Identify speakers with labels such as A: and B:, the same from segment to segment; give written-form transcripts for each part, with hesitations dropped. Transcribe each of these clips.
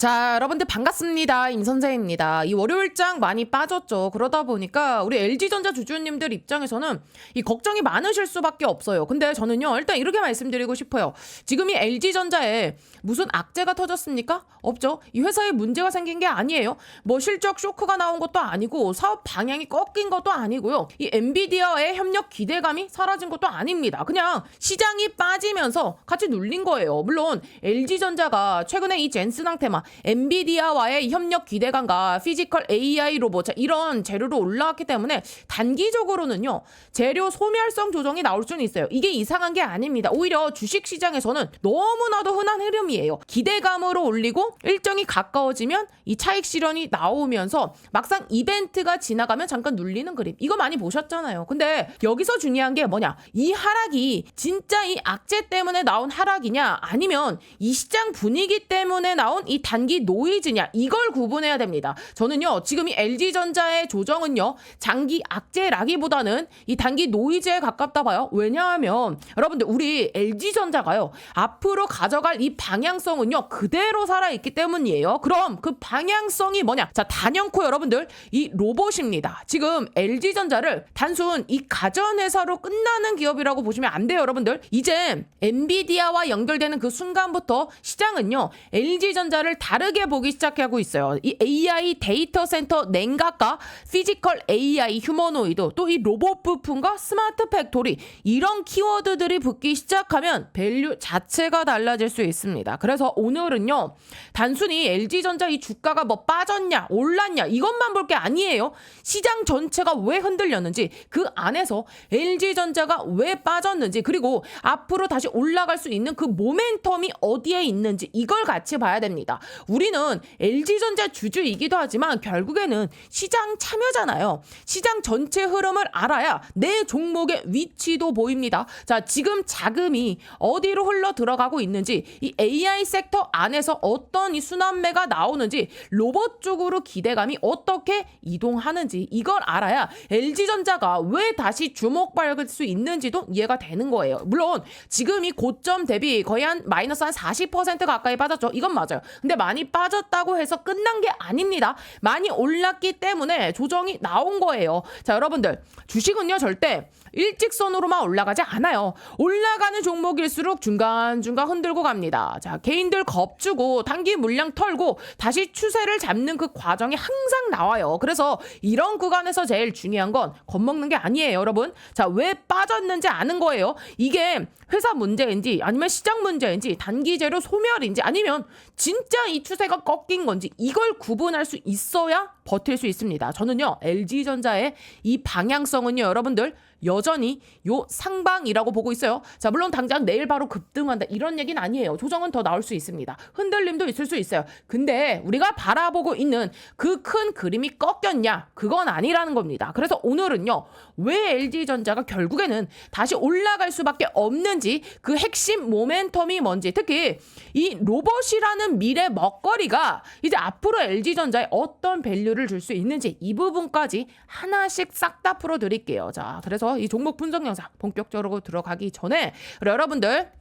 A: 자, 여러분들 반갑습니다. 임선생입니다. 이 월요일장 많이 빠졌죠. 그러다 보니까 우리 LG전자 주주님들 입장에서는 이 걱정이 많으실 수밖에 없어요. 근데 저는요, 일단 이렇게 말씀드리고 싶어요. 지금 이 LG전자에 무슨 악재가 터졌습니까? 없죠. 이 회사에 문제가 생긴 게 아니에요. 뭐 실적 쇼크가 나온 것도 아니고 사업 방향이 꺾인 것도 아니고요. 이 엔비디아의 협력 기대감이 사라진 것도 아닙니다. 그냥 시장이 빠지면서 같이 눌린 거예요. 물론 LG전자가 최근에 이 젠슨항 테마 엔비디아와의 협력 기대감과 피지컬 AI 로봇 이런 재료로 올라왔기 때문에 단기적으로는요 재료 소멸성 조정이 나올 수는 있어요. 이게 이상한 게 아닙니다. 오히려 주식시장에서는 너무나도 흔한 흐름이에요. 기대감으로 올리고 일정이 가까워지면 이 차익 실현이 나오면서 막상 이벤트가 지나가면 잠깐 눌리는 그림, 이거 많이 보셨잖아요. 근데 여기서 중요한 게 뭐냐, 이 하락이 진짜 이 악재 때문에 나온 하락이냐 아니면 이 시장 분위기 때문에 나온 이 단기 노이즈냐, 이걸 구분해야 됩니다. 저는요 지금 이 LG전자의 조정은요 장기 악재라기보다는 이 단기 노이즈에 가깝다 봐요. 왜냐하면 여러분들 우리 LG전자가요 앞으로 가져갈 이 방향성은요 그대로 살아있기 때문이에요. 그럼 그 방향성이 뭐냐, 자 단연코 여러분들 이 로봇입니다. 지금 LG전자를 단순 이 가전회사로 끝나는 기업이라로 보시면 안 돼요. 여러분들 이제 엔비디아와 연결되는 그 순간부터 시장은요 LG전자를 다르게 보기 시작하고 있어요. 이 AI 데이터 센터 냉각과 피지컬 AI 휴머노이드, 또 이 로봇 부품과 스마트 팩토리, 이런 키워드들이 붙기 시작하면 밸류 자체가 달라질 수 있습니다. 그래서 오늘은요 단순히 LG전자 이 주가가 뭐 빠졌냐 올랐냐 이것만 볼 게 아니에요. 시장 전체가 왜 흔들렸는지, 그 안에서 LG전자가 왜 빠졌는지, 그리고 앞으로 다시 올라갈 수 있는 그 모멘텀이 어디에 있는지, 이걸 같이 봐야 됩니다. 우리는 LG전자 주주이기도 하지만 결국에는 시장 참여잖아요. 시장 전체 흐름을 알아야 내 종목의 위치도 보입니다. 자, 지금 자금이 어디로 흘러 들어가고 있는지, 이 AI 섹터 안에서 어떤 이 순환매가 나오는지, 로봇 쪽으로 기대감이 어떻게 이동하는지, 이걸 알아야 LG전자가 왜 다시 주목받을 수 있는지도 이해가 되는 거예요. 물론 지금 이 고점 대비 거의 한 마이너스 한 40% 가까이 빠졌죠. 이건 맞아요. 근데 많이 빠졌다고 해서 끝난 게 아닙니다. 많이 올랐기 때문에 조정이 나온 거예요. 자, 여러분들 주식은요 절대 일직선으로만 올라가지 않아요. 올라가는 종목일수록 중간중간 흔들고 갑니다. 자, 개인들 겁주고 단기 물량 털고 다시 추세를 잡는 그 과정이 항상 나와요. 그래서 이런 구간에서 제일 중요한 건 겁먹는 게 아니에요, 여러분. 자, 왜 빠졌는지 아는 거예요. 이게 회사 문제인지 아니면 시장 문제인지 단기 재료 소멸인지 아니면 진짜 이 추세가 꺾인 건지, 이걸 구분할 수 있어야 버틸 수 있습니다. 저는요 LG전자의 이 방향성은요 여러분들 여전히 요 상방이라고 보고 있어요. 자, 물론 당장 내일 바로 급등한다 이런 얘기는 아니에요. 조정은 더 나올 수 있습니다. 흔들림도 있을 수 있어요. 근데 우리가 바라보고 있는 그 큰 그림이 꺾였냐, 그건 아니라는 겁니다. 그래서 오늘은요 왜 LG전자가 결국에는 다시 올라갈 수밖에 없는지, 그 핵심 모멘텀이 뭔지, 특히 이 로봇이라는 미래 먹거리가 이제 앞으로 LG전자에 어떤 밸류를 줄 수 있는지, 이 부분까지 하나씩 싹 다 풀어드릴게요. 자, 그래서 이 종목 분석 영상 본격적으로 들어가기 전에 여러분들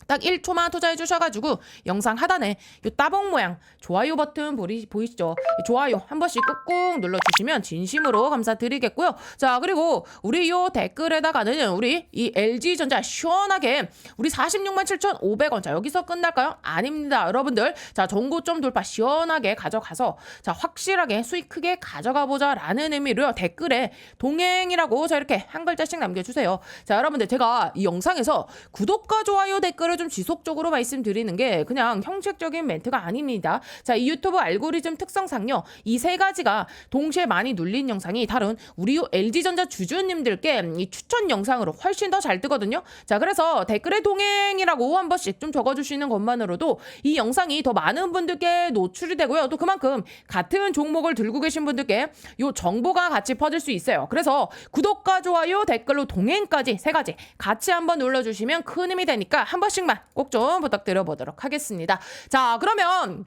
A: 딱 1초만 투자해 주셔가지고 영상 하단에 이 따봉 모양 좋아요 버튼 보이시죠? 좋아요 한 번씩 꾹꾹 눌러주시면 진심으로 감사드리겠고요. 자, 그리고 우리 요 댓글에다가는 우리 이 LG전자 시원하게 우리 467,500원, 자 여기서 끝날까요? 아닙니다, 여러분들. 자, 전고점 돌파 시원하게 가져가서 자 확실하게 수익 크게 가져가보자 라는 의미로요 댓글에 동행이라고 자 이렇게 한 글자씩 남겨주세요. 자, 여러분들 제가 이 영상에서 구독과 좋아요 댓글을 좀 지속적으로 말씀드리는 게 그냥 형식적인 멘트가 아닙니다. 자, 이 유튜브 알고리즘 특성상요 이 세 가지가 동시에 많이 눌린 영상이 다른 우리 LG전자 주주님들께 이 추천 영상으로 훨씬 더 잘 뜨거든요. 자, 그래서 댓글에 동행이라고 한 번씩 좀 적어주시는 것만으로도 이 영상이 더 많은 분들께 노출이 되고요. 또 그만큼 같은 종목을 들고 계신 분들께 이 정보가 같이 퍼질 수 있어요. 그래서 구독과 좋아요 댓글로 동행까지 세 가지 같이 한번 눌러주시면 큰 힘이 되니까 한 번씩만 꼭 좀 부탁드려 보도록 하겠습니다. 자, 그러면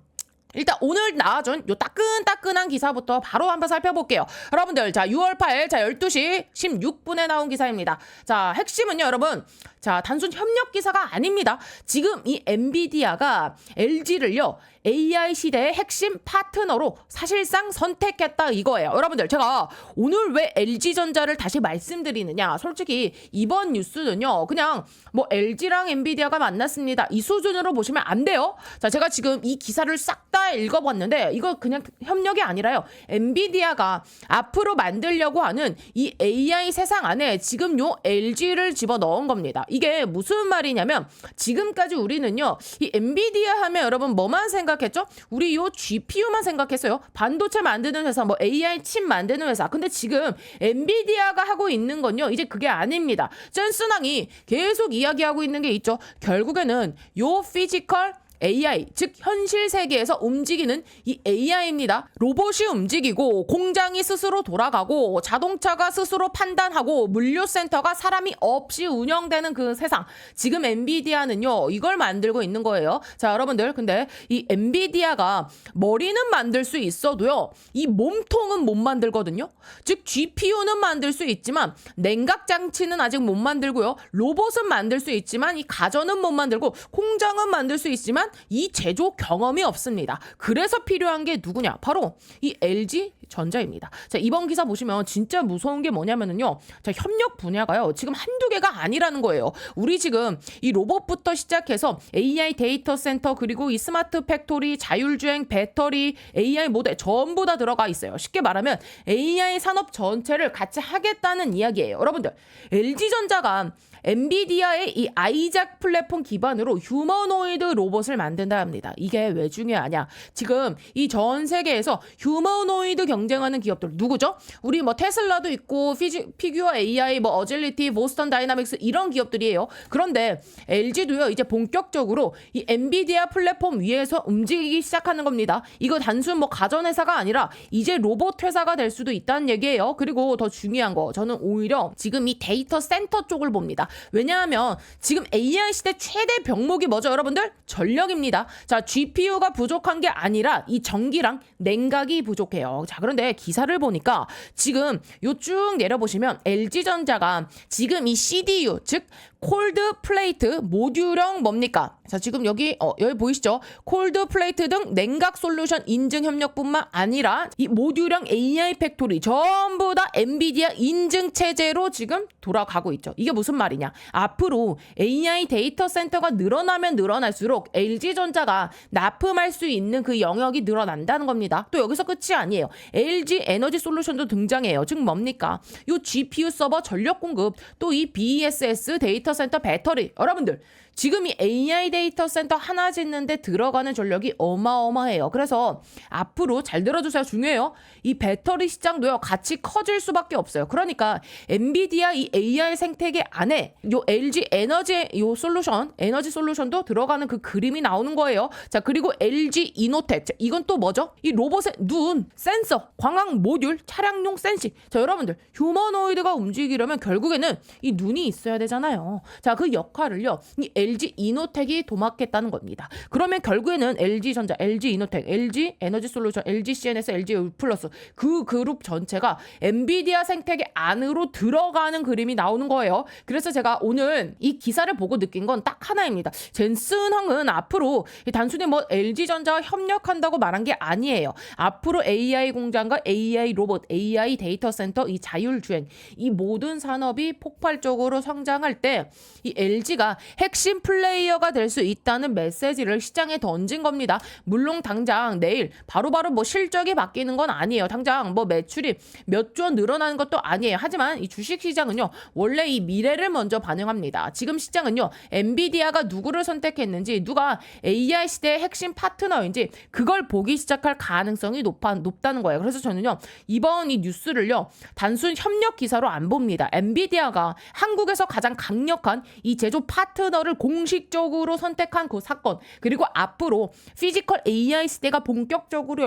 A: 일단 오늘 나와준 요 따끈따끈한 기사부터 바로 한번 살펴볼게요. 여러분들, 자 6월 8일 자 12시 16분에 나온 기사입니다. 자, 핵심은요 여러분, 자, 단순 협력 기사가 아닙니다. 지금 이 엔비디아가 LG를요, AI 시대의 핵심 파트너로 사실상 선택했다 이거예요. 여러분들, 제가 오늘 왜 LG전자를 다시 말씀드리느냐. 솔직히 이번 뉴스는요, 그냥 뭐 LG랑 엔비디아가 만났습니다, 이 수준으로 보시면 안 돼요. 자, 제가 지금 이 기사를 싹 다 읽어봤는데 이거 그냥 협력이 아니라요, 엔비디아가 앞으로 만들려고 하는 이 AI 세상 안에 지금 요 LG를 집어넣은 겁니다. 이게 무슨 말이냐면, 지금까지 우리는요, 이 엔비디아 하면 여러분 뭐만 생각했죠? 우리 요 GPU만 생각했어요. 반도체 만드는 회사, 뭐 AI 칩 만드는 회사. 근데 지금 엔비디아가 하고 있는 건요, 이제 그게 아닙니다. 젠슨왕이 계속 이야기하고 있는 게 있죠. 결국에는 요 피지컬 AI, 즉 현실 세계에서 움직이는 이 AI입니다. 로봇이 움직이고 공장이 스스로 돌아가고 자동차가 스스로 판단하고 물류센터가 사람이 없이 운영되는 그 세상. 지금 엔비디아는요, 이걸 만들고 있는 거예요. 자, 여러분들, 근데 이 엔비디아가 머리는 만들 수 있어도요, 이 몸통은 못 만들거든요. 즉 GPU는 만들 수 있지만 냉각 장치는 아직 못 만들고요, 로봇은 만들 수 있지만 이 가전은 못 만들고 공장은 만들 수 있지만 이 제조 경험이 없습니다. 그래서 필요한 게 누구냐? 바로 이 LG전자입니다. 자, 이번 기사 보시면 진짜 무서운 게 뭐냐면요, 자, 협력 분야가요, 지금 한두 개가 아니라는 거예요. 우리 지금 이 로봇부터 시작해서 AI 데이터 센터, 그리고 이 스마트 팩토리, 자율주행, 배터리, AI 모델 전부 다 들어가 있어요. 쉽게 말하면 AI 산업 전체를 같이 하겠다는 이야기예요. 여러분들, LG전자가 엔비디아의 이 아이작 플랫폼 기반으로 휴머노이드 로봇을 만든다 합니다. 이게 왜 중요하냐? 지금 이 전 세계에서 휴머노이드 경쟁하는 기업들 누구죠? 우리 뭐 테슬라도 있고 피규어 AI, 뭐 어질리티, 보스턴 다이나믹스 이런 기업들이에요. 그런데 LG도요, 이제 본격적으로 이 엔비디아 플랫폼 위에서 움직이기 시작하는 겁니다. 이거 단순 뭐 가전 회사가 아니라 이제 로봇 회사가 될 수도 있다는 얘기예요. 그리고 더 중요한 거, 저는 오히려 지금 이 데이터 센터 쪽을 봅니다. 왜냐하면 지금 AI 시대 최대 병목이 뭐죠, 여러분들? 전력입니다. 자, GPU가 부족한 게 아니라 이 전기랑 냉각이 부족해요. 자, 그런데 기사를 보니까 지금 요 쭉 내려보시면 LG전자가 지금 이 CDU, 즉 콜드 플레이트 모듈형 뭡니까? 자, 지금 여기 보이시죠? 콜드 플레이트 등 냉각 솔루션 인증 협력뿐만 아니라 이 모듈형 AI 팩토리 전부 다 엔비디아 인증 체제로 지금 돌아가고 있죠. 이게 무슨 말이냐? 앞으로 AI 데이터 센터가 늘어나면 늘어날수록 LG전자가 납품할 수 있는 그 영역이 늘어난다는 겁니다. 또 여기서 끝이 아니에요. LG 에너지 솔루션도 등장해요. 즉 뭡니까? 요 GPU 서버 전력 공급, 또 이 BESS 데이터 센터 배터리. 여러분들, 지금 이 AI 데이터 센터 하나 짓는데 들어가는 전력이 어마어마해요. 그래서 앞으로 잘 들어주세요. 중요해요. 이 배터리 시장도요, 같이 커질 수밖에 없어요. 그러니까 엔비디아 이 AI 생태계 안에 요 LG 에너지 요 솔루션, 에너지 솔루션도 들어가는 그 그림이 나오는 거예요. 자, 그리고 LG 이노텍. 자, 이건 또 뭐죠? 이 로봇의 눈, 센서, 광학 모듈, 차량용 센싱. 자, 여러분들, 휴머노이드가 움직이려면 결국에는 이 눈이 있어야 되잖아요. 자, 그 역할을요, 이 LG 이노텍이 도맡겠다는 겁니다. 그러면 결국에는 LG전자, LG 이노텍, LG 에너지 솔루션, LG CNS, LG 플러스 그 그룹 전체가 엔비디아 생태계 안으로 들어가는 그림이 나오는 거예요. 그래서 제가 오늘 이 기사를 보고 느낀 건 딱 하나입니다. 젠슨 황은 앞으로 단순히 뭐 LG전자와 협력한다고 말한 게 아니에요. 앞으로 AI 공장과 AI 로봇, AI 데이터 센터, 이 자율주행, 이 모든 산업이 폭발적으로 성장할 때 이 LG가 핵심 플레이어가 될 수 있다는 메시지를 시장에 던진 겁니다. 물론 당장 내일 바로바로 뭐 실적이 바뀌는 건 아니에요. 당장 뭐 매출이 몇 조 늘어나는 것도 아니에요. 하지만 이 주식 시장은요, 원래 이 미래를 먼저 반영합니다. 지금 시장은요, 엔비디아가 누구를 선택했는지, 누가 AI 시대의 핵심 파트너인지 그걸 보기 시작할 가능성이 높다는 거예요. 그래서 저는요, 이번 이 뉴스를요, 단순 협력 기사로 안 봅니다. 엔비디아가 한국에서 가장 강력한 이 제조 파트너를 공식적으로 선택한 그 사건, 그리고 앞으로 피지컬 AI 시대가 본격적으로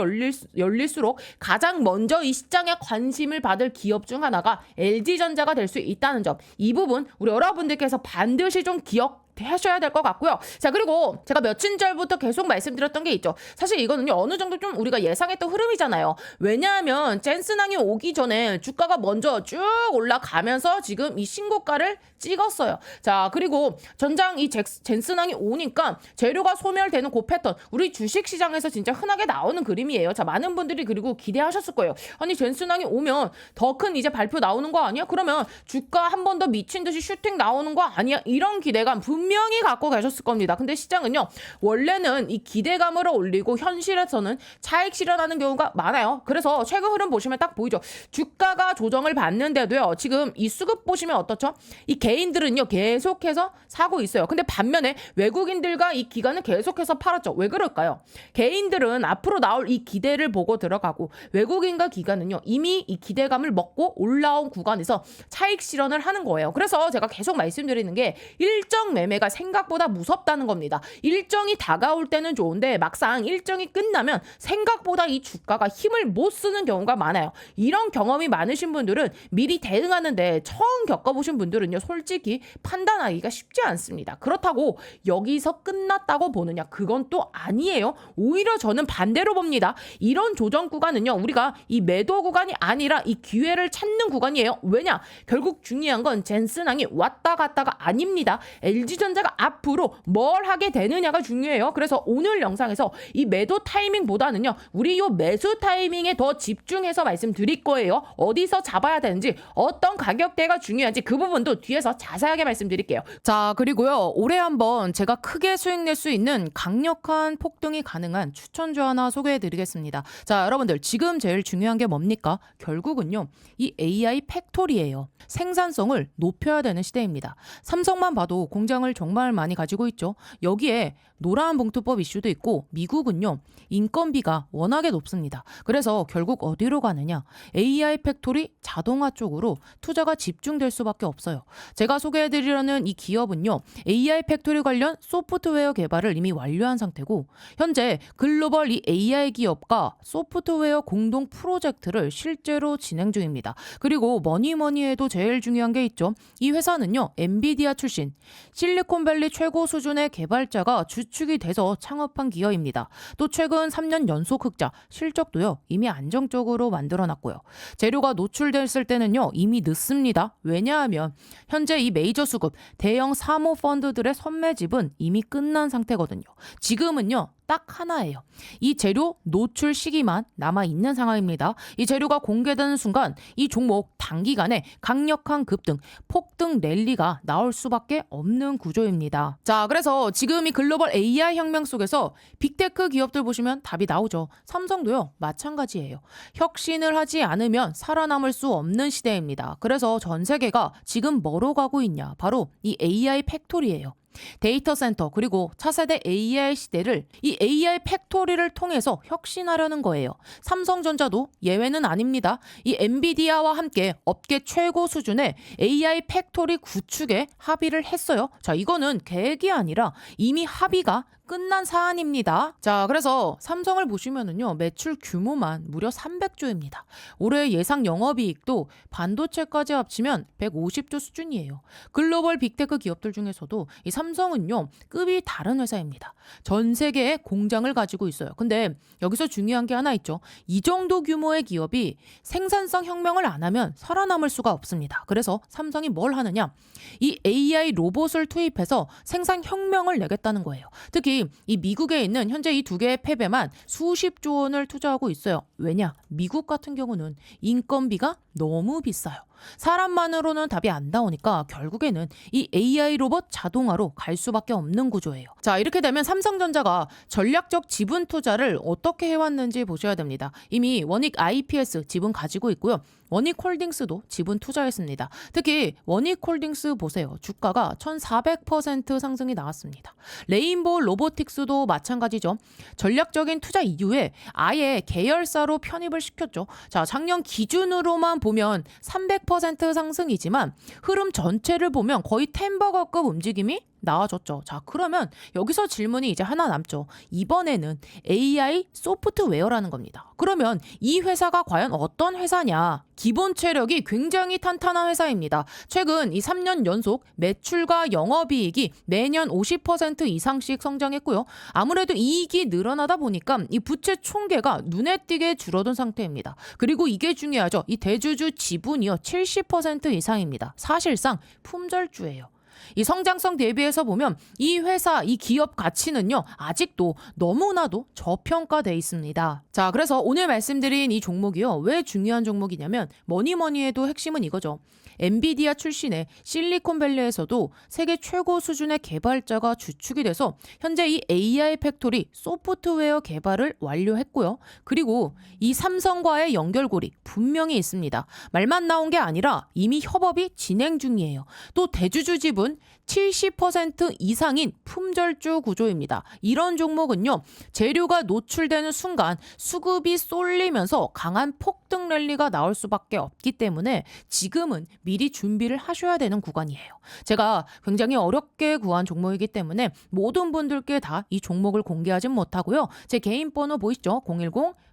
A: 열릴수록 가장 먼저 이 시장에 관심을 받을 기업 중 하나가 LG전자가 될 수 있다는 점, 이 부분 우리 여러분들께서 반드시 좀 기억 하셔야 될 것 같고요. 자, 그리고 제가 며칠 전부터 계속 말씀드렸던 게 있죠. 사실 이거는요, 어느 정도 좀 우리가 예상했던 흐름이잖아요. 왜냐하면 젠슨항이 오기 전에 주가가 먼저 쭉 올라가면서 지금 이 신고가를 찍었어요. 자, 그리고 전장 이 젠슨항이 오니까 재료가 소멸되는 그 패턴, 우리 주식시장에서 진짜 흔하게 나오는 그림이에요. 자, 많은 분들이 그리고 기대하셨을 거예요. 아니, 젠슨항이 오면 더 큰 이제 발표 나오는 거 아니야? 그러면 주가 한 번 더 미친 듯이 슈팅 나오는 거 아니야? 이런 기대감 분명히 갖고 계셨을 겁니다. 근데 시장은요, 원래는 이 기대감을 올리고 현실에서는 차익 실현하는 경우가 많아요. 그래서 최근 흐름 보시면 딱 보이죠. 주가가 조정을 받는데도요, 지금 이 수급 보시면 어떻죠? 이 개인들은요, 계속해서 사고 있어요. 근데 반면에 외국인들과 이 기관은 계속해서 팔았죠. 왜 그럴까요? 개인들은 앞으로 나올 이 기대를 보고 들어가고, 외국인과 기관은요, 이미 이 기대감을 먹고 올라온 구간에서 차익 실현을 하는 거예요. 그래서 제가 계속 말씀드리는 게, 일정 매매가 생각보다 무섭다는 겁니다. 일정이 다가올 때는 좋은데 막상 일정이 끝나면 생각보다 이 주가가 힘을 못 쓰는 경우가 많아요. 이런 경험이 많으신 분들은 미리 대응하는데, 처음 겪어보신 분들은요, 솔직히 판단하기가 쉽지 않습니다. 그렇다고 여기서 끝났다고 보느냐? 그건 또 아니에요. 오히려 저는 반대로 봅니다. 이런 조정 구간은요, 우리가 이 매도 구간이 아니라 이 기회를 찾는 구간이에요. 왜냐? 결국 중요한 건 젠슨항이 왔다 갔다가 아닙니다. LG전자가 앞으로 뭘 하게 되느냐가 중요해요. 그래서 오늘 영상에서 이 매도 타이밍보다는요, 우리 요 매수 타이밍에 더 집중해서 말씀드릴 거예요. 어디서 잡아야 되는지, 어떤 가격대가 중요한지 그 부분도 뒤에서 자세하게 말씀드릴게요. 자, 그리고요, 올해 한번 제가 크게 수익 낼 수 있는 강력한 폭등이 가능한 추천주 하나 소개해드리겠습니다. 자, 여러분들, 지금 제일 중요한 게 뭡니까? 결국은요, 이 AI 팩토리예요. 생산성을 높여야 되는 시대입니다. 삼성만 봐도 공장을 정말 많이 가지고 있죠. 여기에 노란 봉투법 이슈도 있고, 미국은요, 인건비가 워낙에 높습니다. 그래서 결국 어디로 가느냐? AI 팩토리 자동화 쪽으로 투자가 집중될 수밖에 없어요. 제가 소개해드리려는 이 기업은요, AI 팩토리 관련 소프트웨어 개발을 이미 완료한 상태고, 현재 글로벌 이 AI 기업과 소프트웨어 공동 프로젝트를 실제로 진행 중입니다. 그리고 뭐니 해도 제일 중요한 게 있죠. 이 회사는요, 엔비디아 출신 실리콘밸리 최고 수준의 개발자가 주축이 돼서 창업한 기업입니다. 또 최근 3년 연속 흑자, 실적도요, 이미 안정적으로 만들어놨고요. 재료가 노출됐을 때는요, 이미 늦습니다. 왜냐하면 현재 이 메이저 수급 대형 사모 펀드들의 선매집은 이미 끝난 상태거든요. 지금은요, 딱 하나예요. 이 재료 노출 시기만 남아있는 상황입니다. 이 재료가 공개되는 순간 이 종목 단기간에 강력한 급등, 폭등 랠리가 나올 수밖에 없는 구조입니다. 자, 그래서 지금 이 글로벌 AI 혁명 속에서 빅테크 기업들 보시면 답이 나오죠. 삼성도요, 마찬가지예요. 혁신을 하지 않으면 살아남을 수 없는 시대입니다. 그래서 전 세계가 지금 뭐로 가고 있냐? 바로 이 AI 팩토리예요. 데이터 센터, 그리고 차세대 AI 시대를 이 AI 팩토리를 통해서 혁신하려는 거예요. 삼성전자도 예외는 아닙니다. 이 엔비디아와 함께 업계 최고 수준의 AI 팩토리 구축에 합의를 했어요. 자, 이거는 계획이 아니라 이미 합의가 끝난 사안입니다. 자, 그래서 삼성을 보시면은요, 매출 규모만 무려 300조입니다. 올해 예상 영업이익도 반도체까지 합치면 150조 수준이에요. 글로벌 빅테크 기업들 중에서도 이 삼성은요, 급이 다른 회사입니다. 전 세계에 공장을 가지고 있어요. 근데 여기서 중요한 게 하나 있죠. 이 정도 규모의 기업이 생산성 혁명을 안 하면 살아남을 수가 없습니다. 그래서 삼성이 뭘 하느냐? 이 AI 로봇을 투입해서 생산 혁명을 내겠다는 거예요. 특히 이 미국에 있는 현재 이 두 개의 팹에만 수십조 원을 투자하고 있어요. 왜냐? 미국 같은 경우는 인건비가 너무 비싸요. 사람만으로는 답이 안 나오니까 결국에는 이 AI 로봇 자동화로 갈 수밖에 없는 구조예요. 자, 이렇게 되면 삼성전자가 전략적 지분 투자를 어떻게 해왔는지 보셔야 됩니다. 이미 원익 IPS 지분 가지고 있고요. 원익홀딩스도 지분 투자했습니다. 특히 원익홀딩스 보세요. 주가가 1400% 상승이 나왔습니다. 레인보우 로보틱스도 마찬가지죠. 전략적인 투자 이후에 아예 계열사로 편입을 시켰죠. 자, 작년 기준으로만 보면 300% 상승이지만 흐름 전체를 보면 거의 템버거급 움직임이 나아졌죠. 자, 그러면 여기서 질문이 이제 하나 남죠. 이번에는 AI 소프트웨어라는 겁니다. 그러면 이 회사가 과연 어떤 회사냐? 기본 체력이 굉장히 탄탄한 회사입니다. 최근 이 3년 연속 매출과 영업이익이 매년 50% 이상씩 성장했고요. 아무래도 이익이 늘어나다 보니까 이 부채 총계가 눈에 띄게 줄어든 상태입니다. 그리고 이게 중요하죠. 이 대주주 지분이요 70% 이상입니다. 사실상 품절주예요. 이 성장성 대비해서 보면 이 회사, 이 기업 가치는요, 아직도 너무나도 저평가돼 있습니다. 자, 그래서 오늘 말씀드린 이 종목이요, 왜 중요한 종목이냐면, 뭐니 해도 핵심은 이거죠. 엔비디아 출신의 실리콘밸리에서도 세계 최고 수준의 개발자가 주축이 돼서 현재 이 AI 팩토리 소프트웨어 개발을 완료했고요. 그리고 이 삼성과의 연결고리 분명히 있습니다. 말만 나온 게 아니라 이미 협업이 진행 중이에요. 또 대주주 지분 70% 이상인 품절주 구조입니다. 이런 종목은요, 재료가 노출되는 순간 수급이 쏠리면서 강한 폭등 랠리가 나올 수밖에 없기 때문에 지금은 미리 준비를 하셔야 되는 구간이에요. 제가 굉장히 어렵게 구한 종목이기 때문에 모든 분들께 다 이 종목을 공개하진 못하고요. 제 개인 번호 보이시죠?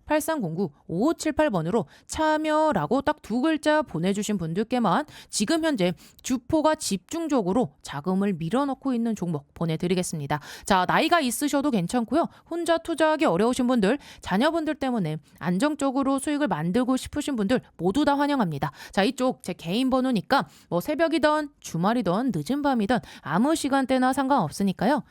A: 010-8309-5578번으로 참여라고 딱 두 글자 보내주신 분들께만 지금 현재 주포가 집중적으로 자금을 밀어넣고 있는 종목 보내드리겠습니다. 자, 나이가 있으셔도 괜찮고요. 혼자 투자하기 어려우신 분들, 자녀분들 때문에 안정적으로 수익을 만들고 싶으신 분들 모두 다 환영합니다. 자, 이쪽 제 개인 번호니까 뭐 새벽이든 주말이든 늦은 밤이든 아무 시간대나 상관없으니까요.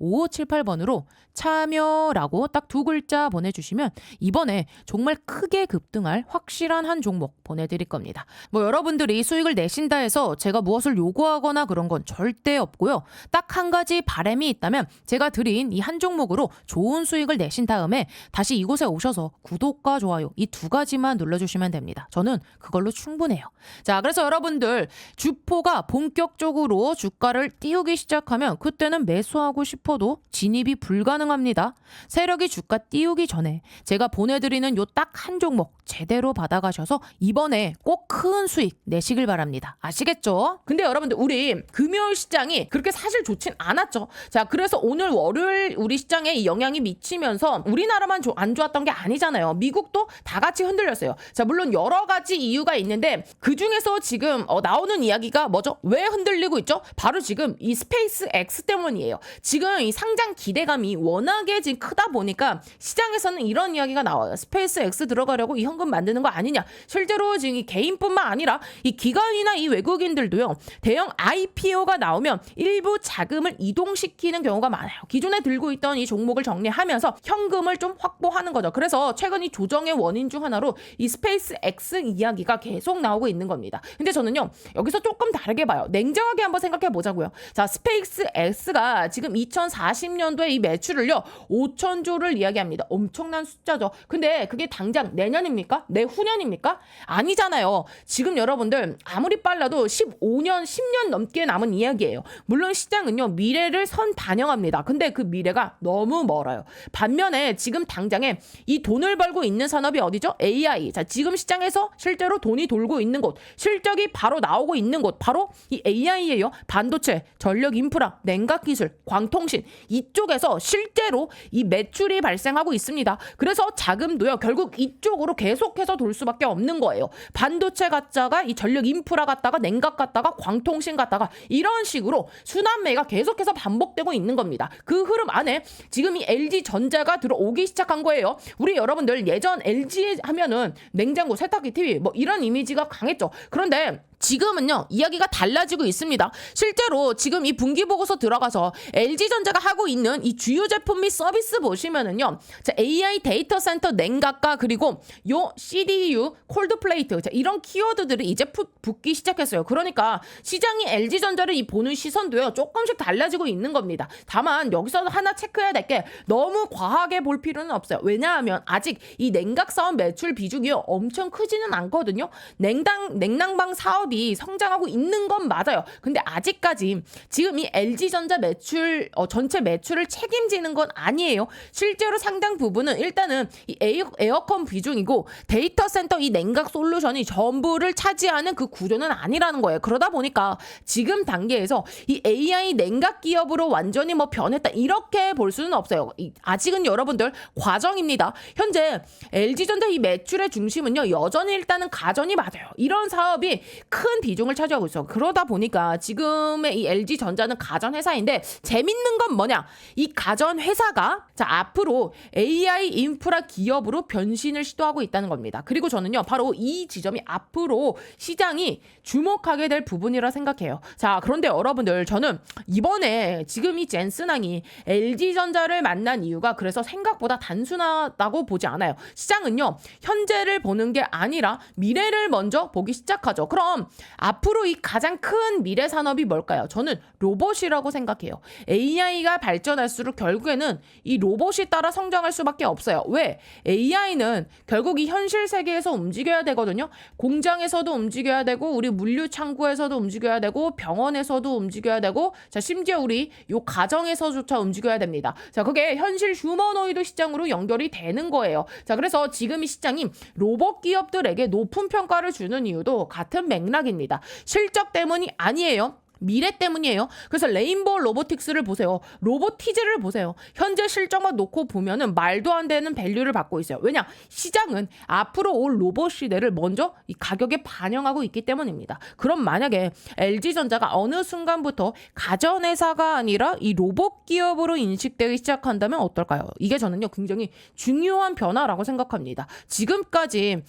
A: 010-8309-5578번으로 참여라고 딱 두 글자 보내주시면 이번에 정말 크게 급등할 확실한 한 종목 보내드릴 겁니다. 뭐 여러분들이 수익을 내신다 해서 제가 무엇을 요구하거나 그런 건 절대 없고요. 딱 한 가지 바람이 있다면 제가 드린 이 한 종목으로 좋은 수익을 내신 다음에 다시 이곳에 오셔서 구독과 좋아요 이 두 가지만 눌러주시면 됩니다. 저는 그걸로 충분해요. 자, 그래서 여러분들 주포가 본격적으로 주가를 띄우기 시작하면 그때는 매수하고 싶어도 진입이 불가능합니다. 세력이 주가 띄우기 전에 제가 보내드리는 요 딱 한 종목 제대로 받아가셔서 이번에 꼭 큰 수익 내시길 바랍니다. 아시겠죠? 근데 여러분들 우리 금요일 시장이 그렇게 사실 좋진 않았죠. 자, 그래서 오늘 월요일 우리 시장에 이 영향이 미치면서 우리나라만 안 좋았던 게 아니잖아요. 미국도 다 같이 흔들렸어요. 자, 물론 여러 가지 이유가 있는데 그중에서 지금 나오는 이야기가 뭐죠? 왜 흔들리고 있죠? 바로 지금 이 스페이스 X 때문이에요. 지금 이 상장 기대감이 워낙에 지금 크다 보니까 시장에서는 이런 이야기가 나와요. 스페이스 X 들어가려고 이 현금 만드는 거 아니냐. 실제로 지금 이 개인뿐만 아니라 이 기관이나 이 외국인들도요. 대형 IPO가 나오면 일부 자금을 이동시키는 경우가 많아요. 기존에 들고 있던 이 종목을 정리하면서 현금을 좀 확보하는 거죠. 그래서 최근 이 조정의 원인 중 하나로 이 스페이스 X 이야기가 계속 나오고 있는 겁니다. 근데 저는요. 여기서 조금 다르게 봐요. 냉정하게 한번 생각해 보자고요. 자, 스페이스 X가 지금 2040년도에 이 매출을요. 5천조를 이야기합니다. 엄청난 숫자죠. 근데 그게 당장 내년입니까? 내후년입니까? 아니잖아요. 지금 여러분들 아무리 빨라도 15년, 10년 넘게 남은 이야기예요. 물론 시장은요. 미래를 선반영합니다. 근데 그 미래가 너무 멀어요. 반면에 지금 당장에 이 돈을 벌고 있는 산업이 어디죠? AI. 자, 지금 시장에서 실제로 돈이 돌고 있는 곳, 실적이 바로 나오고 있는 곳, 바로 이 AI예요. 반도체, 전력 인프라, 냉각 기술, 광통신 이쪽에서 실제로 이 매출이 발생하고 있습니다. 그래서 자금도요. 결국 이쪽으로 계속해서 돌 수밖에 없는 거예요. 반도체 갔다가 이 전력 인프라 갔다가 냉각 갔다가 광통신 갔다가 이런 식으로 순환매가 계속해서 반복되고 있는 겁니다. 그 흐름 안에 지금 이 LG전자가 들어오기 시작한 거예요. 우리 여러분들 예전 LG 하면은 냉장고, 세탁기, TV 뭐 이런 이미지가 강했죠. 그런데 지금은요 이야기가 달라지고 있습니다. 실제로 지금 이 분기보고서 들어가서 LG전자가 하고 있는 이 주요 제품 및 서비스 보시면은요, 자, AI 데이터 센터 냉각과 그리고 요 CDU 콜드플레이트, 자, 이런 키워드들이 이제 붙기 시작했어요. 그러니까 시장이 LG전자를 이 보는 시선도요 조금씩 달라지고 있는 겁니다. 다만 여기서 하나 체크해야 될 게 너무 과하게 볼 필요는 없어요. 왜냐하면 아직 이 냉각 사업 매출 비중이 엄청 크지는 않거든요. 냉난방 사업 기업이 성장하고 있는 건 맞아요. 근데 아직까지 지금 이 LG전자 매출 전체 매출을 책임지는 건 아니에요. 실제로 상당 부분은 일단은 이 에어컨 비중이고 데이터 센터 이 냉각 솔루션이 전부를 차지하는 그 구조는 아니라는 거예요. 그러다 보니까 지금 단계에서 이 AI 냉각 기업으로 완전히 뭐 변했다 이렇게 볼 수는 없어요. 아직은 여러분들 과정입니다. 현재 LG전자 이 매출의 중심은요 여전히 일단은 가전이 맞아요. 이런 사업이 큰 비중을 차지하고 있어. 그러다 보니까 지금의 이 LG전자는 가전 회사인데 재밌는 건 뭐냐? 이 가전 회사가 자 앞으로 AI 인프라 기업으로 변신을 시도하고 있다는 겁니다. 그리고 저는요 바로 이 지점이 앞으로 시장이 주목하게 될 부분이라 생각해요. 자 그런데 여러분들 저는 이번에 지금 이 젠슨항이 LG전자를 만난 이유가 그래서 생각보다 단순하다고 보지 않아요. 시장은요 현재를 보는 게 아니라 미래를 먼저 보기 시작하죠. 그럼 앞으로 이 가장 큰 미래 산업이 뭘까요? 저는 로봇이라고 생각해요. AI가 발전할수록 결국에는 이 로봇이 따라 성장할 수밖에 없어요. 왜? AI는 결국 이 현실 세계에서 움직여야 되거든요. 공장에서도 움직여야 되고 우리 물류 창고에서도 움직여야 되고 병원에서도 움직여야 되고 자 심지어 우리 요 가정에서조차 움직여야 됩니다. 자 그게 현실 휴머노이드 시장으로 연결이 되는 거예요. 자 그래서 지금 이 시장이 로봇 기업들에게 높은 평가를 주는 이유도 같은 맥락입니다. 실적 때문이 아니에요. 미래 때문이에요. 그래서 레인보우 로보틱스를 보세요. 로보티즈를 보세요. 현재 실적만 놓고 보면은 말도 안 되는 밸류를 받고 있어요. 왜냐? 시장은 앞으로 올 로봇 시대를 먼저 이 가격에 반영하고 있기 때문입니다. 그럼 만약에 LG전자가 어느 순간부터 가전회사가 아니라 이 로봇 기업으로 인식되기 시작한다면 어떨까요? 이게 저는요 굉장히 중요한 변화라고 생각합니다. 지금까지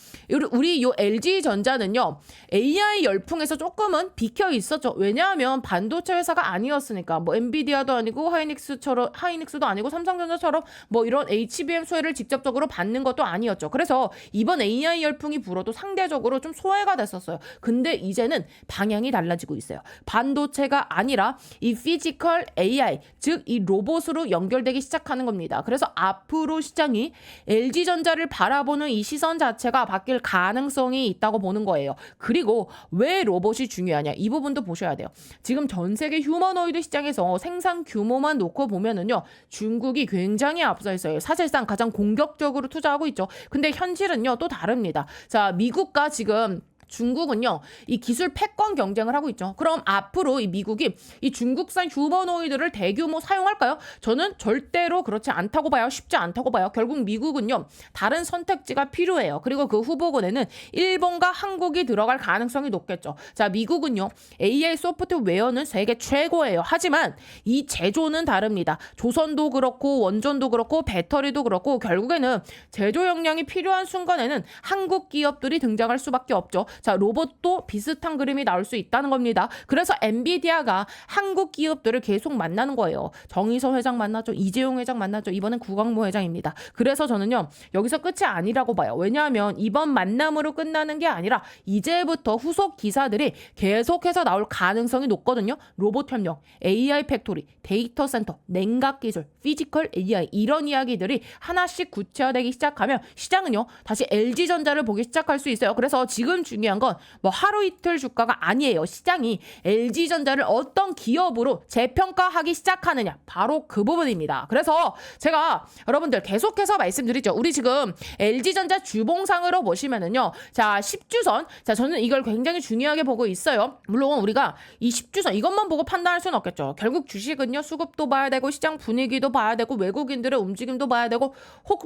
A: 우리 요 LG전자는요 AI 열풍에서 조금은 비켜 있었죠. 왜냐하면 반도체 회사가 아니었으니까 뭐 엔비디아도 아니고 하이닉스도 아니고 삼성전자처럼 뭐 이런 HBM 수혜를 직접적으로 받는 것도 아니었죠. 그래서 이번 AI 열풍이 불어도 상대적으로 좀 소외가 됐었어요. 근데 이제는 방향이 달라지고 있어요. 반도체가 아니라 이 피지컬 AI 즉 이 로봇으로 연결되기 시작하는 겁니다. 그래서 앞으로 시장이 LG전자를 바라보는 이 시선 자체가 바뀔 가능성이 있다고 보는 거예요. 그리고 왜 로봇이 중요하냐 이 부분도 보셔야 돼요. 지금 전 세계 휴머노이드 시장에서 생산 규모만 놓고 보면은요 중국이 굉장히 앞서 있어요. 사실상 가장 공격적으로 투자하고 있죠. 근데 현실은요 또 다릅니다. 자 미국과 지금 중국은요 이 기술 패권 경쟁을 하고 있죠. 그럼 앞으로 이 미국이 이 중국산 휴머노이드를 대규모 사용할까요? 저는 절대로 그렇지 않다고 봐요. 쉽지 않다고 봐요. 결국 미국은요 다른 선택지가 필요해요. 그리고 그 후보군에는 일본과 한국이 들어갈 가능성이 높겠죠. 자 미국은요 AI 소프트웨어는 세계 최고예요. 하지만 이 제조는 다릅니다. 조선도 그렇고 원전도 그렇고 배터리도 그렇고 결국에는 제조 역량이 필요한 순간에는 한국 기업들이 등장할 수밖에 없죠. 자, 로봇도 비슷한 그림이 나올 수 있다는 겁니다. 그래서 엔비디아가 한국 기업들을 계속 만나는 거예요. 정의서 회장 만나죠. 이재용 회장 만나죠. 이번엔 구광모 회장입니다. 그래서 저는요. 여기서 끝이 아니라고 봐요. 왜냐하면 이번 만남으로 끝나는 게 아니라 이제부터 후속 기사들이 계속해서 나올 가능성이 높거든요. 로봇 협력, AI 팩토리, 데이터 센터, 냉각 기술, 피지컬 AI 이런 이야기들이 하나씩 구체화되기 시작하면 시장은요. 다시 LG전자를 보기 시작할 수 있어요. 그래서 지금 중요한 건 뭐 하루 이틀 주가가 아니에요. 시장이 LG전자를 어떤 기업으로 재평가하기 시작하느냐 바로 그 부분입니다. 그래서 제가 여러분들 계속해서 말씀드리죠. 우리 지금 LG전자 주봉상으로 보시면은요. 자 10주선 자 저는 이걸 굉장히 중요하게 보고 있어요. 물론 우리가 이 10주선 이것만 보고 판단할 수는 없겠죠. 결국 주식은요. 수급도 봐야 되고 시장 분위기도 봐야 되고 외국인들의 움직임도 봐야 되고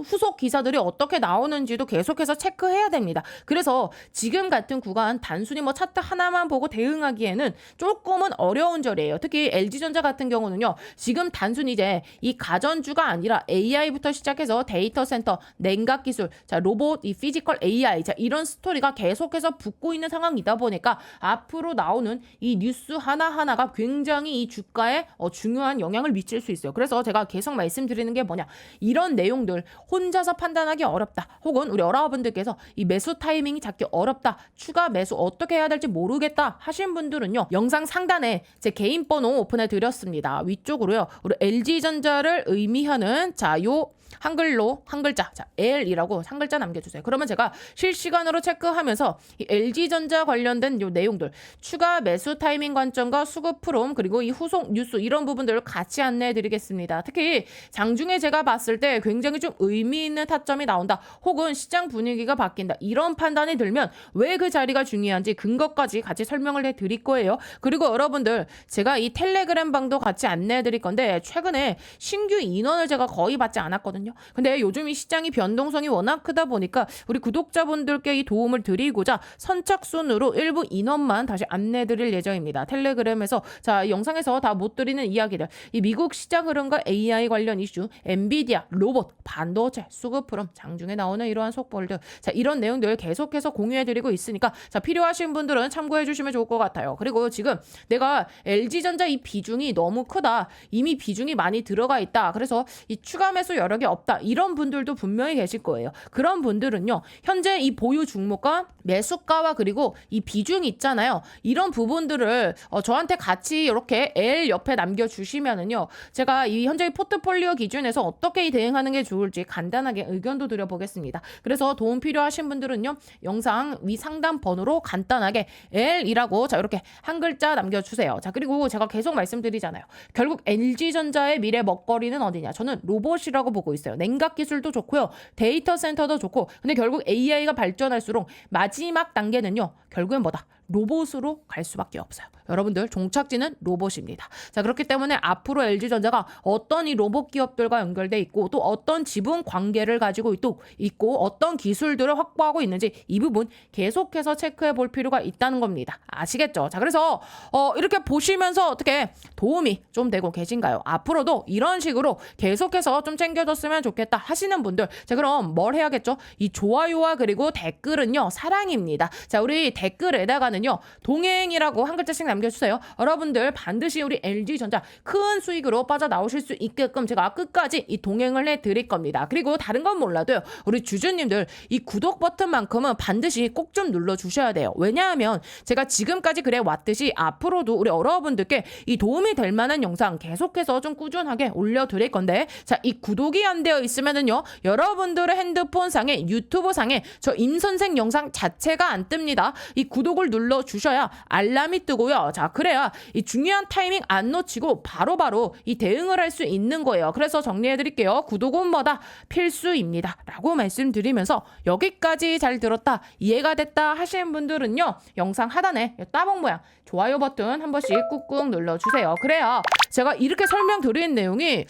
A: 후속 기사들이 어떻게 나오는지도 계속해서 체크해야 됩니다. 그래서 지금 같은 구간 단순히 뭐 차트 하나만 보고 대응하기에는 조금은 어려운 절이에요. 특히 LG전자 같은 경우는요. 지금 단순히 이제 이 가전주가 아니라 AI부터 시작해서 데이터 센터, 냉각 기술, 자 로봇, 이 피지컬 AI 자 이런 스토리가 계속해서 붙고 있는 상황이다 보니까 앞으로 나오는 이 뉴스 하나하나가 굉장히 이 주가에 중요한 영향을 미칠 수 있어요. 그래서 제가 계속 말씀드리는 게 뭐냐. 이런 내용들 혼자서 판단하기 어렵다. 혹은 우리 여러분들께서 이 매수 타이밍이 잡기 어렵다. 추가 매수 어떻게 해야 될지 모르겠다 하신 분들은요. 영상 상단에 제 개인 번호 오픈해 드렸습니다. 위쪽으로요. 우리 LG전자를 의미하는 자 요 한글로 한 글자, 자 L이라고 한 글자 남겨주세요. 그러면 제가 실시간으로 체크하면서 이 LG전자 관련된 요 내용들, 추가 매수 타이밍 관점과 수급 프롬, 그리고 이 후속 뉴스 이런 부분들을 같이 안내해드리겠습니다. 특히 장중에 제가 봤을 때 굉장히 좀 의미 있는 타점이 나온다, 혹은 시장 분위기가 바뀐다, 이런 판단이 들면 왜 그 자리가 중요한지 근거까지 같이 설명을 해드릴 거예요. 그리고 여러분들, 제가 이 텔레그램 방도 같이 안내해드릴 건데 최근에 신규 인원을 제가 거의 받지 않았거든요. 근데 요즘 이 시장이 변동성이 워낙 크다 보니까 우리 구독자분들께 이 도움을 드리고자 선착순으로 일부 인원만 다시 안내해드릴 예정입니다. 텔레그램에서 자, 이 영상에서 다 못 드리는 이야기들, 이 미국 시장 흐름과 AI 관련 이슈, 엔비디아, 로봇, 반도체, 수급 흐름, 장중에 나오는 이러한 속보들, 자 이런 내용들 계속해서 공유해드리고 있으니까 자 필요하신 분들은 참고해주시면 좋을 것 같아요. 그리고 지금 내가 LG전자 이 비중이 너무 크다, 이미 비중이 많이 들어가 있다, 그래서 이 추가 매수 여력이 없다, 이런 분들도 분명히 계실 거예요. 그런 분들은요, 현재 이 보유 종목과 매수가와 그리고 이 비중 있잖아요, 이런 부분들을 저한테 같이 이렇게 L 옆에 남겨주시면은요, 제가 이 현재 포트폴리오 기준에서 어떻게 대응하는 게 좋을지 간단하게 의견도 드려보겠습니다. 그래서 도움 필요하신 분들은요, 영상 위 상단 번호로 간단하게 L이라고 자 이렇게 한 글자 남겨주세요. 자 그리고 제가 계속 말씀드리잖아요. 결국 LG전자의 미래 먹거리는 어디냐? 저는 로봇이라고 보고 있어요. 냉각 기술도 좋고요, 데이터 센터도 좋고, 근데 결국 AI가 발전할수록 마지막 단계는요, 결국엔 뭐다? 로봇으로 갈 수밖에 없어요. 여러분들, 종착지는 로봇입니다. 자 그렇기 때문에 앞으로 LG전자가 어떤 이 로봇 기업들과 연결돼 있고, 또 어떤 지분 관계를 가지고 있고 어떤 기술들을 확보하고 있는지, 이 부분 계속해서 체크해 볼 필요가 있다는 겁니다. 아시겠죠? 자 그래서 이렇게 보시면서 어떻게 도움이 좀 되고 계신가요? 앞으로도 이런 식으로 계속해서 좀 챙겨줬으면 좋겠다 하시는 분들, 자 그럼 뭘 해야겠죠? 이 좋아요와 그리고 댓글은요, 사랑입니다. 자 우리 댓글에다가는요, 동행이라고 한 글자씩 남겨주세요. 여러분들 반드시 우리 LG전자 큰 수익으로 빠져나오실 수 있게끔 제가 끝까지 이 동행을 해드릴 겁니다. 그리고 다른 건 몰라도요, 우리 주주님들 이 구독 버튼만큼은 반드시 꼭 좀 눌러주셔야 돼요. 왜냐하면 제가 지금까지 그래 왔듯이 앞으로도 우리 여러분들께 이 도움이 될 만한 영상 계속해서 좀 꾸준하게 올려드릴 건데, 자 이 구독이 안 되어 있으면은요, 여러분들의 핸드폰 상에, 유튜브 상에 저 임선생 영상 자체가 안 뜹니다. 이 구독을 눌러주셔야 알람이 뜨고요. 자 그래야 이 중요한 타이밍 안 놓치고 바로바로 이 대응을 할 수 있는 거예요. 그래서 정리해드릴게요. 구독은 뭐다? 필수입니다 라고 말씀드리면서, 여기까지 잘 들었다, 이해가 됐다 하시는 분들은요, 영상 하단에 따봉 모양 좋아요 버튼 한 번씩 꾹꾹 눌러주세요. 그래야 제가 이렇게 설명드린 내용이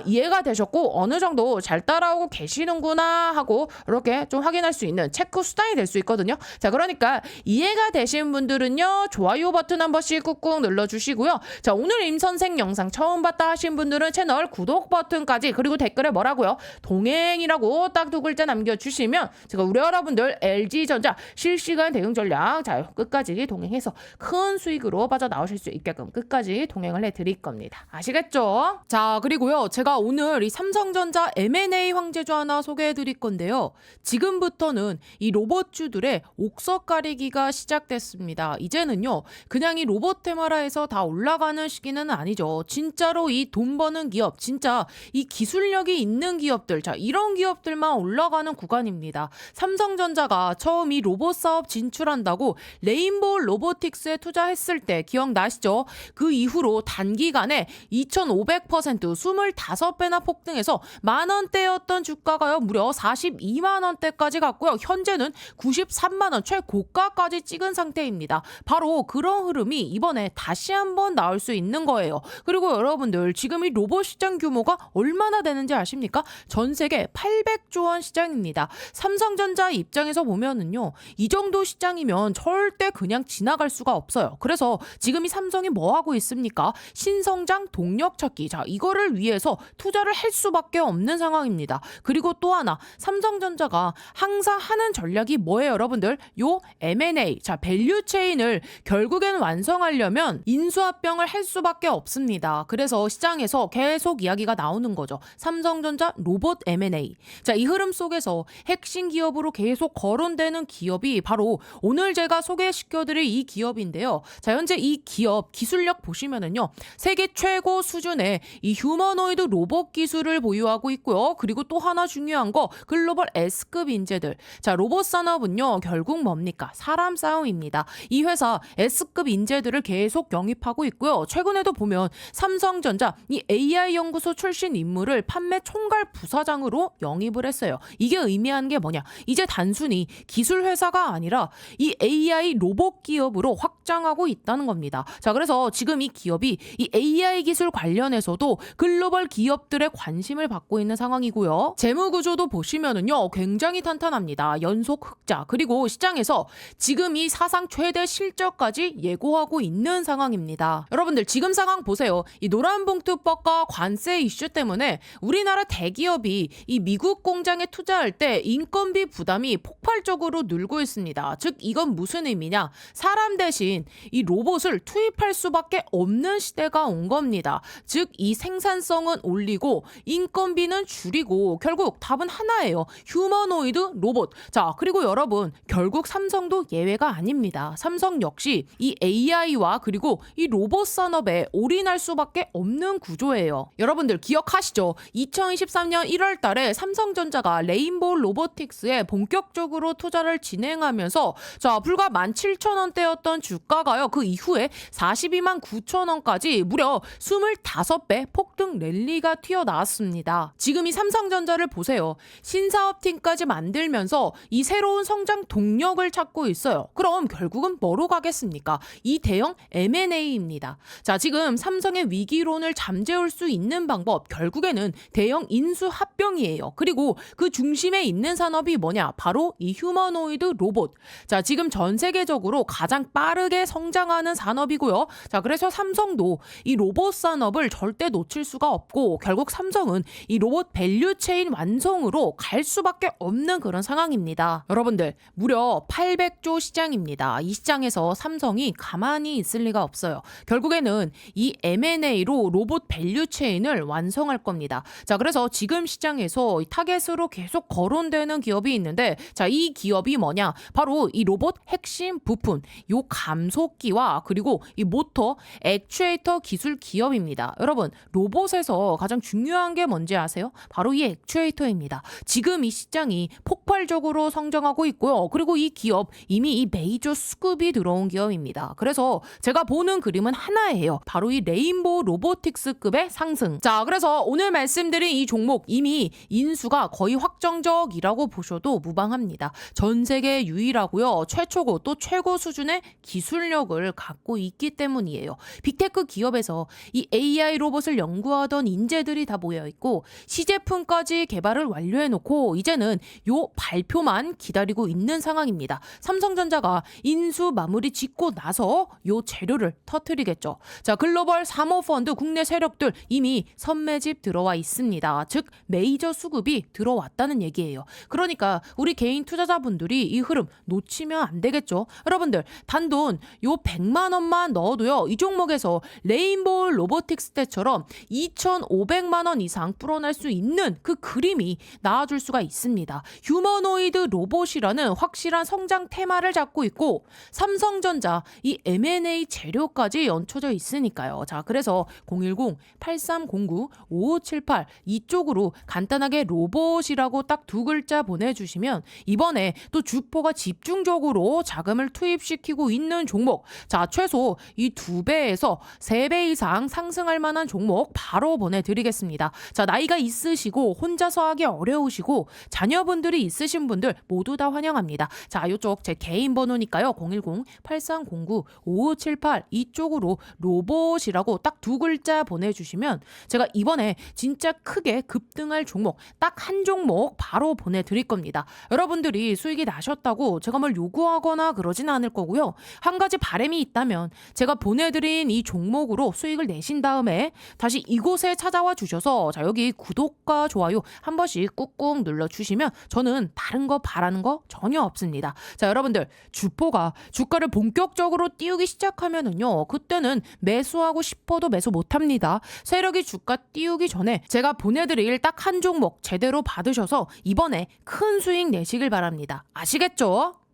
A: 이해가 되셨고 어느 정도 잘 따라오고 계시는구나 하고 이렇게 좀 확인할 수 있는 체크 수단이 될 수 있거든요. 자 그러니까 이해가 되신 분들은요, 좋아요 버튼 한 번씩 꾹꾹 눌러주시고요. 자 오늘 임선생 영상 처음 봤다 하신 분들은 채널 구독 버튼까지, 그리고 댓글에 뭐라고요? 동행이라고 딱 두 글자 남겨주시면 제가 우리 여러분들 LG전자 실시간 대응 전략 자 끝까지 동행해서 큰 수익으로 빠져나오실 수 있게끔 끝까지 동행을 해드릴 겁니다. 아시겠죠? 자 그리고요, 제가 오늘 이 삼성전자 M&A 황제주 하나 소개해드릴 건데요, 지금부터는 이 로봇주들의 옥석 가리기가 시작됐습니다. 이제는요, 그냥 이 로봇 테마라에서 다 올라가는 시기는 아니죠. 진짜로 이 돈 버는 기업, 진짜 이 기술력이 있는 기업들, 자 이런 기업들만 올라가는 구간입니다. 삼성전자가 처음 이 로봇 사업 진출한다고 레인보우 로보틱스에 투자했을 때 기억나시죠? 그 이후로 단기간에 2500% 25배나 폭등해서 만원대였던 주가가요, 무려 42만원대까지 갔고요. 현재는 93만원 최고가까지 찍은 상태입니다. 바로 그런 흐름이 이번에 다시 한번 나올 수 있는 거예요. 그리고 여러분들, 지금 이 로봇 시장 규모가 얼마나 되는지 아십니까? 전 세계 800조 원 시장입니다. 삼성전자 입장에서 보면은요, 이 정도 시장이면 절대 그냥 지나갈 수가 없어요. 그래서 지금 이 삼성이 뭐 하고 있습니까? 신성장 동력 찾기. 자, 이거를 위해서 투자를 할 수밖에 없는 상황입니다. 그리고 또 하나, 삼성전자가 항상 하는 전략이 뭐예요, 여러분들? 요 M&A. 자, 밸류 밸류체인을 결국엔 완성하려면 인수합병을 할 수밖에 없습니다. 그래서 시장에서 계속 이야기가 나오는 거죠. 삼성전자 로봇 M&A. 자, 이 흐름 속에서 핵심 기업으로 계속 거론되는 기업이 바로 오늘 제가 소개시켜드릴 이 기업인데요. 자, 현재 이 기업 기술력 보시면은요, 세계 최고 수준의 이 휴머노이드 로봇 기술을 보유하고 있고요. 그리고 또 하나 중요한 거 글로벌 S급 인재들. 자, 로봇 산업은요, 결국 뭡니까? 사람 싸움입니다. 이 회사 S급 인재들을 계속 영입하고 있고요. 최근에도 보면 삼성전자 이 AI 연구소 출신 인물을 판매 총괄 부사장으로 영입을 했어요. 이게 의미하는 게 뭐냐? 이제 단순히 기술 회사가 아니라 이 AI 로봇 기업으로 확장하고 있다는 겁니다. 자, 그래서 지금 이 기업이 이 AI 기술 관련해서도 글로벌 기업들의 관심을 받고 있는 상황이고요. 재무 구조도 보시면은요, 굉장히 탄탄합니다. 연속 흑자, 그리고 시장에서 지금 이 사상 최대 실적까지 예고하고 있는 상황입니다. 여러분들 지금 상황 보세요. 이 노란봉투법과 관세 이슈 때문에 우리나라 대기업이 이 미국 공장에 투자할 때 인건비 부담이 폭발적으로 늘고 있습니다. 즉 이건 무슨 의미냐? 사람 대신 이 로봇을 투입할 수밖에 없는 시대가 온 겁니다. 즉 이 생산성은 올리고 인건비는 줄이고 결국 답은 하나예요. 휴머노이드 로봇. 자, 그리고 여러분 결국 삼성도 예외가 아닙니다. 삼성 역시 이 AI와 그리고 이 로봇 산업에 올인할 수밖에 없는 구조예요. 여러분들 기억하시죠? 2023년 1월 달에 삼성전자가 레인보우 로보틱스에 본격적으로 투자를 진행하면서 자, 불과 17,000원대였던 주가가요. 그 이후에 42만 9천원까지 무려 25배 폭등 랠리가 튀어나왔습니다. 지금 이 삼성전자를 보세요. 신사업팀까지 만들면서 이 새로운 성장 동력을 찾고 있어요. 그럼 결국은 뭐로 가겠습니까? 이 대형 M&A입니다. 자, 지금 삼성의 위기론을 잠재울 수 있는 방법 결국에는 대형 인수합병이에요. 그리고 그 중심에 있는 산업이 뭐냐? 바로 이 휴머노이드 로봇. 자, 지금 전 세계적으로 가장 빠르게 성장하는 산업이고요. 자, 그래서 삼성도 이 로봇 산업을 절대 놓칠 수가 없고 결국 삼성은 이 로봇 밸류체인 완성으로 갈 수밖에 없는 그런 상황입니다. 여러분들 무려 800조 시장입니다. 이 시장에서 삼성이 가만히 있을 리가 없어요. 결국에는 이 M&A로 로봇 밸류체인을 완성할 겁니다. 자, 그래서 지금 시장에서 타겟으로 계속 거론되는 기업이 있는데 자, 이 기업이 뭐냐? 바로 이 로봇 핵심 부품, 요 감속기와 그리고 이 모터, 액추에이터 기술 기업입니다. 여러분 로봇에서 가장 중요한 게 뭔지 아세요? 바로 이 액추에이터입니다. 지금 이 시장이 폭발적으로 성장하고 있고요. 그리고 이 기업 이미 이 메이저 수급이 들어온 기업입니다. 그래서 제가 보는 그림은 하나예요. 바로 이 레인보우 로보틱스급의 상승. 자, 그래서 오늘 말씀드린 이 종목 이미 인수가 거의 확정적이라고 보셔도 무방합니다. 전 세계 유일하고요. 최초고 또 최고 수준의 기술력을 갖고 있기 때문이에요. 빅테크 기업에서 이 AI 로봇을 연구하던 인재들이 다 모여 있고 시제품까지 개발을 완료해놓고 이제는 요 발표만 기다리고 있는 상황입니다. 삼성전자가 인수 마무리 짓고 나서 요 재료를 터뜨리겠죠. 자, 글로벌 사모펀드 국내 세력들 이미 선매집 들어와 있습니다. 즉 메이저 수급이 들어왔다는 얘기예요. 그러니까 우리 개인 투자자분들이 이 흐름 놓치면 안 되겠죠. 여러분들 단돈 요 100만 원만 넣어도요. 이 종목에서 레인보우 로보틱스 때처럼 2,500만 원 이상 불어날 수 있는 그 그림이 나와줄 수가 있습니다. 휴머노이드 로봇이라는 확실한 성장 테마를 잡고 있고 삼성전자 이 M&A 재료까지 얹혀져 있으니까요. 자, 그래서 010-8309-5578 이쪽으로 간단하게 로봇이라고 딱 두 글자 보내주시면 이번에 또 주포가 집중적으로 자금을 투입시키고 있는 종목, 자, 최소 이 2배에서 3배 이상 상승할 만한 종목 바로 보내드리겠습니다. 자, 나이가 있으시고 혼자서 하기 어려우시고 자녀분들이 있으신 분들 모두 다 환영합니다. 자, 이쪽 제 개인 번호니까요. 010-8309-5578 이쪽으로 로봇이라고 딱 두 글자 보내주시면 제가 이번에 진짜 크게 급등할 종목 딱 한 종목 바로 보내드릴 겁니다. 여러분들이 수익이 나셨다고 제가 뭘 요구하거나 그러진 않을 거고요. 한 가지 바람이 있다면 제가 보내드린 이 종목으로 수익을 내신 다음에 다시 이곳에 찾아와 주셔서 자, 여기 구독과 좋아요 한 번씩 꾹꾹 눌러주시면 저는 다른 거 바라는 거 전혀 없습니다. 자, 여러분들 주포 정도가 주가를 본격적으로 띄우기 시작하면은요, 그때는 매수하고 싶어도 매수 못합니다. 세력이 주가 띄우기 전에 제가 보내드릴 딱 한 종목 제대로 받으셔서 이번에 큰 수익 내시길 바랍니다. 아시겠죠?